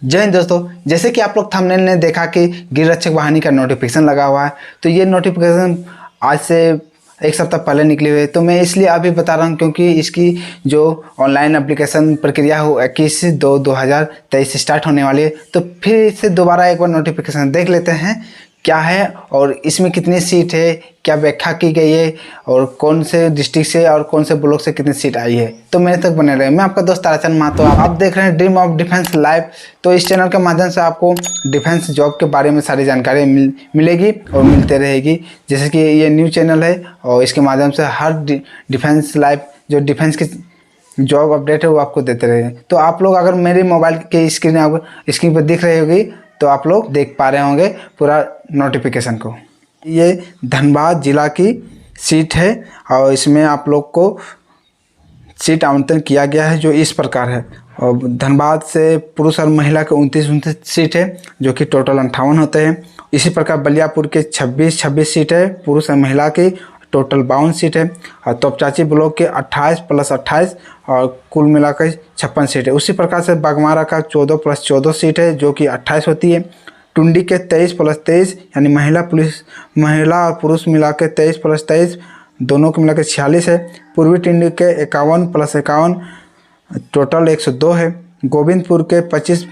जय हिंद दोस्तों, जैसे कि आप लोग थंबनेल ने देखा कि गृह रक्षक वाहिनी का नोटिफिकेशन लगा हुआ है। तो ये नोटिफिकेशन आज से एक सप्ताह पहले निकली हुई है। तो मैं इसलिए अभी बता रहा हूँ क्योंकि इसकी जो ऑनलाइन एप्लीकेशन प्रक्रिया हो 21/2/2023 स्टार्ट होने वाली है। तो फिर से दोबारा एक बार नोटिफिकेशन देख लेते हैं क्या है और इसमें कितनी सीट है, क्या व्याख्या की गई है और कौन से डिस्ट्रिक्ट से और कौन से ब्लॉक से कितनी सीट आई है। तो मेरे तक बने रहे। मैं आपका दोस्त ताराचंद महतो, आप देख रहे हैं ड्रीम ऑफ डिफेंस लाइव। तो इस चैनल के माध्यम से आपको डिफेंस जॉब के बारे में सारी जानकारी मिलेगी और मिलते रहेगी। जैसे कि ये न्यू चैनल है और इसके माध्यम से हर डिफेंस लाइव जो डिफेंस की जॉब अपडेट है वो आपको देते रहेंगे। तो आप लोग अगर मेरे मोबाइल के स्क्रीन पर दिख रही होगी तो आप लोग देख पा रहे होंगे पूरा नोटिफिकेशन को। ये धनबाद जिला की सीट है और इसमें आप लोग को सीट आवंटन किया गया है जो इस प्रकार है। और धनबाद से पुरुष और महिला के 29 सीट है जो कि टोटल 58 होते हैं। इसी प्रकार बलियापुर के 26 सीट है पुरुष और महिला की, टोटल 52 सीट है। और तोपचाची ब्लॉक के 28 + 28 और कुल मिलाकर 56 सीट है। उसी प्रकार से बागमारा का 14 + 14 सीट है जो कि 28 होती है। टुंडी के 23 + 23 यानी महिला और पुरुष मिला के 23 + 23 दोनों को मिलाकर 46 है। पूर्वी टुंडी के 51 + 51 टोटल 102 है। गोविंदपुर के 25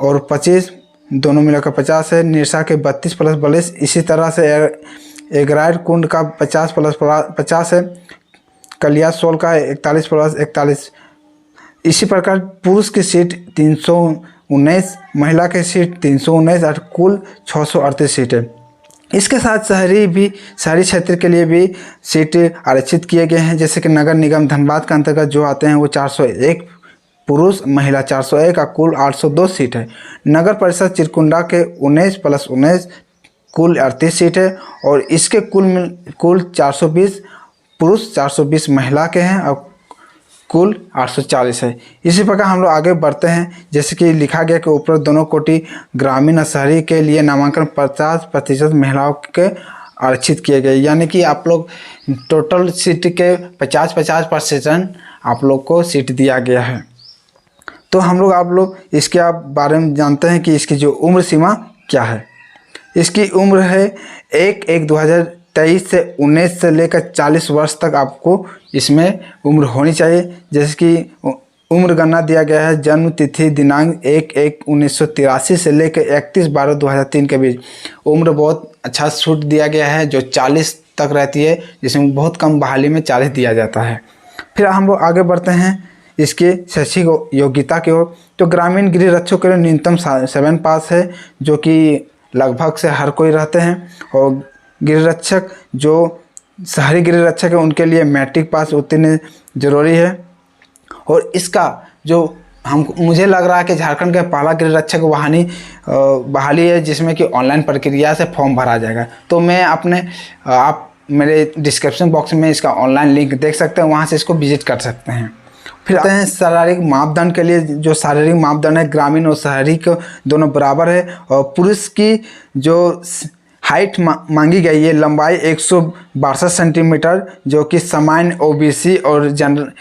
और 25 दोनों मिलाकर 50 है। निरसा के 32 + 42, इसी तरह से एगराइड कुंड का 50 + 50 है। कलियासोल का 41 + 41। इसी प्रकार पुरुष की सीट 319, महिला की सीट 319 और कुल 638 सीट है। इसके साथ शहरी क्षेत्र के लिए भी सीट आरक्षित किए गए हैं। जैसे कि नगर निगम धनबाद के अंतर्गत जो आते हैं वो 401 पुरुष, महिला 401 और कुल 802 सीट है। नगर परिषद चिरकुंडा के 19 + 19 कुल 38 सीट है और इसके कुल 420 पुरुष 420 महिला के हैं और कुल 840 है। इसी प्रकार हम लोग आगे बढ़ते हैं। जैसे कि लिखा गया कि ऊपर दोनों कोटि ग्रामीण और शहरी के लिए नामांकन 50% महिलाओं के आरक्षित किए गए, यानी कि आप लोग टोटल सीट के 50% आप लोग को सीट दिया गया है। तो आप लोग इसके बारे में जानते हैं कि इसकी जो उम्र सीमा क्या है। इसकी उम्र है 1/1/2023 से 19 से लेकर 40 वर्ष तक आपको इसमें उम्र होनी चाहिए। जैसे कि उम्र गणना दिया गया है जन्म तिथि दिनांक 1/1/1983 से लेकर 31/12/2003 के बीच। उम्र बहुत अच्छा छूट दिया गया है जो 40 तक रहती है, जिसमें बहुत कम बहाली में 40 दिया जाता है। फिर हम लोग आगे बढ़ते हैं इसके शैक्षिक योग्यता की ओर। तो ग्रामीण गृह रक्षकों के लिए न्यूनतम 7 पास है जो कि लगभग से हर कोई रहते हैं। और गृह रक्षक जो शहरी गृह रक्षक है उनके लिए मैट्रिक पास उत्तीर्ण जरूरी है। और इसका जो मुझे लग रहा है कि झारखंड का पहला गृह रक्षक वाहिनी बहाली है जिसमें कि ऑनलाइन प्रक्रिया से फॉर्म भरा जाएगा। तो मैं आप मेरे डिस्क्रिप्शन बॉक्स में इसका ऑनलाइन लिंक देख सकते हैं, वहाँ से इसको विजिट कर सकते हैं। फिर आते हैं शारीरिक मापदंड के लिए। जो शारीरिक मापदंड है ग्रामीण और शहरी को दोनों बराबर है। और पुरुष की जो हाइट मांगी गई है लंबाई 162 सेंटीमीटर जो कि सामान्य ओबीसी और जनरल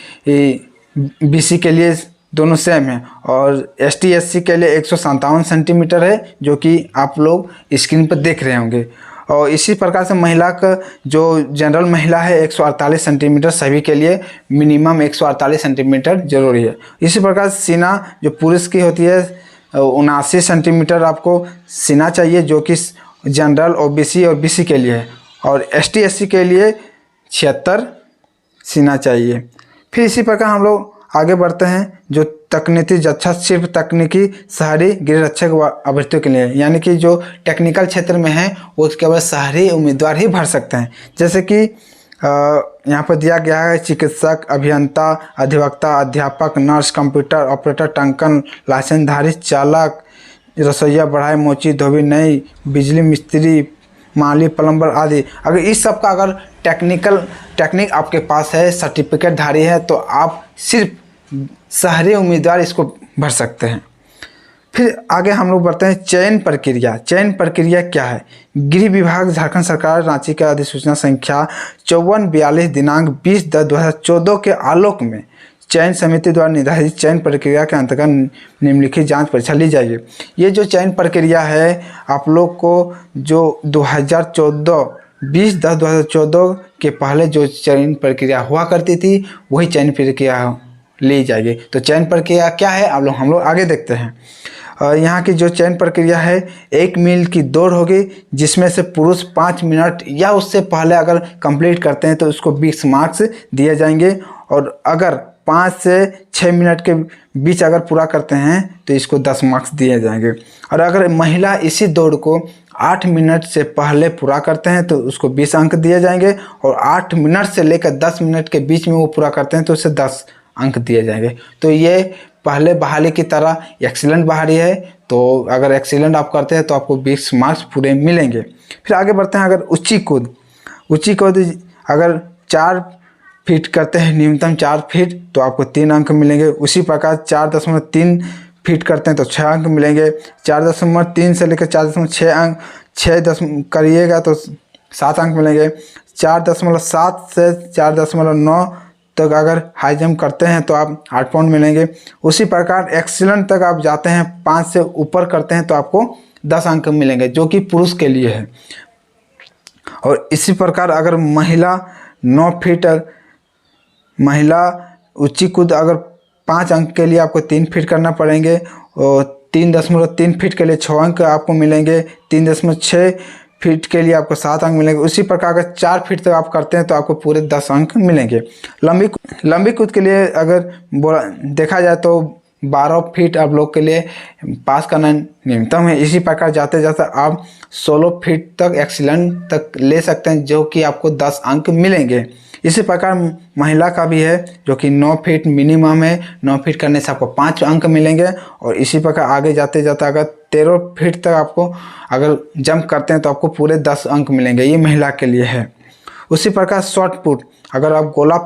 बीसी के लिए दोनों सेम है। और एसटी एससी के लिए 157 सेंटीमीटर है जो कि आप लोग स्क्रीन पर देख रहे होंगे। और इसी प्रकार से महिला का जो जनरल महिला है 148 सेंटीमीटर, सभी के लिए मिनिमम 148 सेंटीमीटर जरूरी है। इसी प्रकार सीना जो पुरुष की होती है 79 सेंटीमीटर आपको सीना चाहिए जो कि जनरल ओबीसी और बीसी के लिए है। और एसटी एससी के लिए 76 सीना चाहिए। फिर इसी प्रकार हम लोग आगे बढ़ते हैं जो तकनीकी जत्था सिर्फ तकनीकी शहरी गृह रक्षक अभ्यर्थियों के लिए, यानी कि जो टेक्निकल क्षेत्र में है वो केवल शहरी उम्मीदवार ही भर सकते हैं। जैसे कि यहाँ पर दिया गया है चिकित्सक, अभियंता, अधिवक्ता, अध्यापक, नर्स, कंप्यूटर ऑपरेटर, टंकन लाइसेंसधारी, चालक, रसोईया, बढ़ाई, मोची, धोबी, नई, बिजली मिस्त्री, माली, प्लम्बर आदि। अगर इस सब का अगर टेक्निक आपके पास है, सर्टिफिकेट धारी है, तो आप सिर्फ शहरी उम्मीदवार इसको भर सकते हैं। फिर आगे हम लोग बढ़ते हैं चयन प्रक्रिया क्या है। गृह विभाग झारखंड सरकार रांची का अधिसूचना संख्या 5442 दिनांक 20/10/2014 के आलोक में चयन समिति द्वारा निर्धारित चयन प्रक्रिया के अंतर्गत निम्नलिखित जांच परीक्षा ली जाएगी। ये जो चयन प्रक्रिया है आप लोग को जो 2014 के पहले जो चयन प्रक्रिया हुआ करती थी वही चयन प्रक्रिया ली जाएगी। तो चयन प्रक्रिया क्या है हम लोग आगे देखते हैं। यहाँ की जो चयन प्रक्रिया है 1 मील की दौड़ होगी, जिसमें से पुरुष 5 मिनट या उससे पहले अगर कंप्लीट करते हैं तो उसको 20 मार्क्स दिए जाएंगे, और अगर 5 से 6 मिनट के बीच अगर पूरा करते हैं तो इसको 10 मार्क्स दिए जाएंगे। और अगर महिला इसी दौड़ को 8 मिनट से पहले पूरा करते हैं तो उसको 20 अंक दिए जाएंगे, और 8 मिनट से लेकर 10 मिनट के बीच में वो पूरा करते हैं तो उसे 10 अंक दिए जाएंगे। तो ये पहले बहाली की तरह एक्सीलेंट बहाली है। तो अगर एक्सीलेंट आप करते हैं तो आपको 20 मार्क्स पूरे मिलेंगे। फिर आगे बढ़ते हैं। अगर ऊंची कूद अगर 4 फीट करते हैं, न्यूनतम 4 फीट, तो आपको 3 अंक मिलेंगे। उसी प्रकार 4.3 फीट करते हैं तो 6 अंक मिलेंगे। 4.3 से लेकर 4.6 अंक 6 करिएगा तो 7 अंक मिलेंगे। 4.7 से 4.9 तक अगर हाई जंप करते हैं तो आप 8 पॉइंट मिलेंगे। उसी प्रकार एक्सीलेंट तक आप जाते हैं, 5 से ऊपर करते हैं तो आपको 10 अंक मिलेंगे, जो कि पुरुष के लिए है। और इसी प्रकार अगर महिला 9 फीट महिला ऊंची कूद अगर 5 अंक के लिए आपको 3 फीट करना पड़ेंगे, और 3.3 फीट के लिए 6 अंक आपको मिलेंगे। 3.6 फीट के लिए आपको 7 अंक मिलेंगे। उसी प्रकार अगर 4 फीट तक आप करते हैं तो आपको पूरे 10 अंक मिलेंगे। लंबी कूद के लिए अगर देखा जाए तो 12 फीट आप लोग के लिए पास करना न्यूनतम है। इसी प्रकार जाते जाते आप 16 फीट तक एक्सीलेंट तक ले सकते हैं, जो कि आपको 10 अंक मिलेंगे। इसी प्रकार महिला का भी है, जो कि 9 फीट मिनिमम है। 9 फीट करने से आपको 5 अंक मिलेंगे। और इसी प्रकार आगे जाते जाते अगर 13 फीट तक आपको अगर जंप करते हैं तो आपको पूरे 10 अंक मिलेंगे। ये महिला के लिए है। उसी प्रकार शॉर्ट पुट अगर आप गोला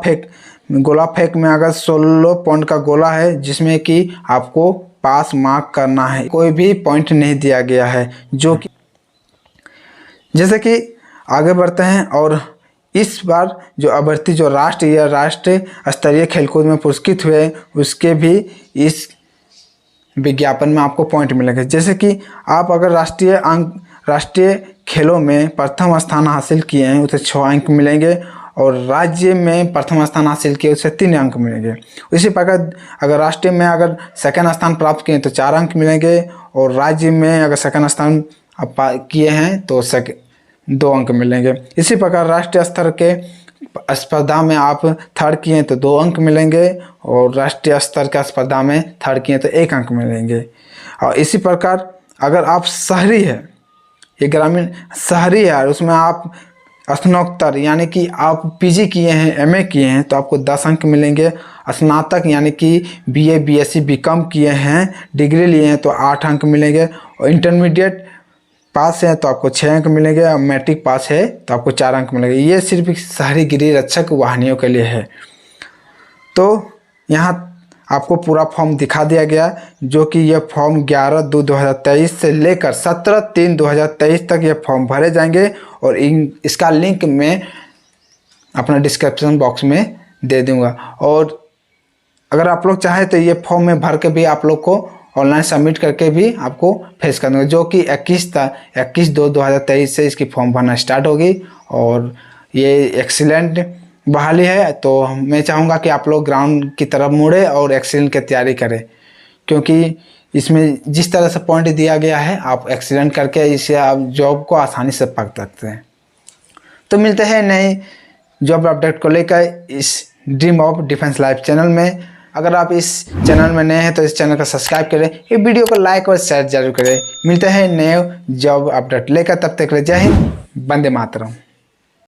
फेंक में अगर 16 पॉइंट का गोला है, जिसमें कि आपको पास मार्क करना है, कोई भी पॉइंट नहीं दिया गया है। जो कि जैसे कि आगे बढ़ते हैं, और इस बार जो अभ्यर्थी जो राष्ट्रीय स्तरीय खेलकूद में पुरस्कृत हुए उसके भी इस विज्ञापन में आपको पॉइंट मिलेंगे। जैसे कि आप अगर राष्ट्रीय खेलों में प्रथम स्थान हासिल किए हैं उसे 6 अंक मिलेंगे, और राज्य में प्रथम स्थान हासिल किए उसे 3 अंक मिलेंगे। इसी प्रकार अगर राष्ट्रीय में अगर सेकंड स्थान प्राप्त किए तो 4 अंक मिलेंगे, और राज्य में अगर सेकंड स्थान किए हैं तो 2 अंक मिलेंगे। इसी प्रकार राष्ट्रीय स्तर के स्पर्धा में आप थर्ड किए तो 2 अंक मिलेंगे, और राष्ट्रीय स्तर का स्पर्धा में थर्ड किए तो 1 अंक मिलेंगे। और इसी प्रकार अगर आप शहरी है, ये ग्रामीण शहरी है, और उसमें आप स्नातकोत्तर यानी कि आप पीजी किए हैं, एमए किए हैं तो आपको 10 अंक मिलेंगे। स्नातक यानी कि बीए बीएससी बीकॉम किए हैं, डिग्री लिए हैं तो 8 अंक मिलेंगे, और इंटरमीडिएट पास है तो आपको 6 अंक मिलेंगे, और मैट्रिक पास है तो आपको 4 अंक मिलेंगे। ये सिर्फ शहरी गिरी रक्षक वाहिनियों के लिए है। तो यहाँ आपको पूरा फॉर्म दिखा दिया गया, जो कि यह फॉर्म 11/2/2023 से लेकर 17/3/2023 तक ये फॉर्म भरे जाएंगे, और इसका लिंक मैं अपना डिस्क्रिप्शन बॉक्स में दे दूंगा। और अगर आप लोग चाहें तो ये फॉर्म में भर के भी आप लोग को ऑनलाइन सबमिट करके भी आपको फेस करना होगा, जो कि 21/2/2023 से इसकी फॉर्म भरना स्टार्ट होगी। और ये एक्सीलेंट बहाली है, तो मैं चाहूँगा कि आप लोग ग्राउंड की तरफ मुड़े और एक्सीलेंट की तैयारी करें, क्योंकि इसमें जिस तरह से पॉइंट दिया गया है आप एक्सीलेंट करके इसे आप जॉब को आसानी से पा सकते हैं। तो मिलते हैं नए जॉब अपडेट को लेकर इस dream of defence life channel में। अगर आप इस चैनल में नए हैं तो इस चैनल को सब्सक्राइब करें, ये वीडियो को लाइक और शेयर जरूर करें। मिलते हैं नए जॉब अपडेट लेकर, तब तक जय हिंद, वंदे मातरम।